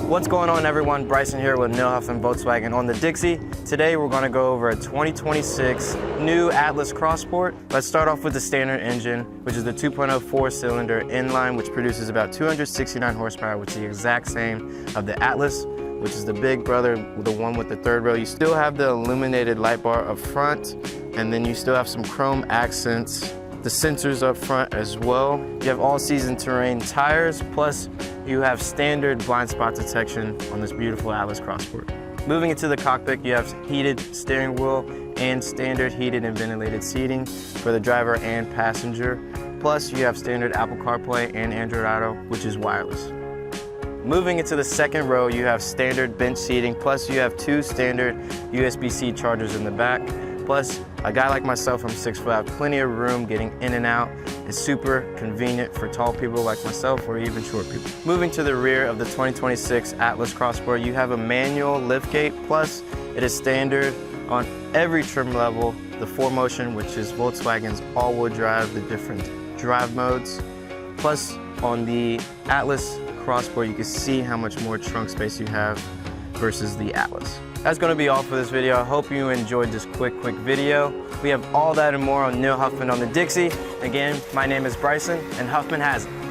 What's going on, everyone? Bryson here with Neil Huffman Volkswagen on the Dixie. Today we're going to go over a 2026 new Atlas Cross Sport. Let's start off with the standard engine, which is the 2.0 4-cylinder inline, which produces about 269 horsepower, which is the exact same of the Atlas, which is the big brother, the one with the third row. You still have the illuminated light bar up front, and then you still have some chrome accents, the sensors up front as well. You have all-season terrain tires, plus you have standard blind spot detection on this beautiful Atlas Cross Sport. Moving into the cockpit, you have heated steering wheel and standard heated and ventilated seating for the driver and passenger. Plus, you have standard Apple CarPlay and Android Auto, which is wireless. Moving into the second row, you have standard bench seating, plus you have two standard USB-C chargers in the back. Plus, a guy like myself, I'm 6 foot, I have plenty of room getting in and out. It's super convenient for tall people like myself or even short people. Moving to the rear of the 2026 Atlas Cross Sport, you have a manual liftgate, plus it is standard on every trim level, the 4Motion, which is Volkswagen's all-wheel drive, the different drive modes. Plus, on the Atlas Cross Sport, you can see how much more trunk space you have versus the Atlas. That's going to be all for this video. I hope you enjoyed this quick video. We have all that and more on Neil Huffman on the Dixie. Again, my name is Bryson, and Huffman has it.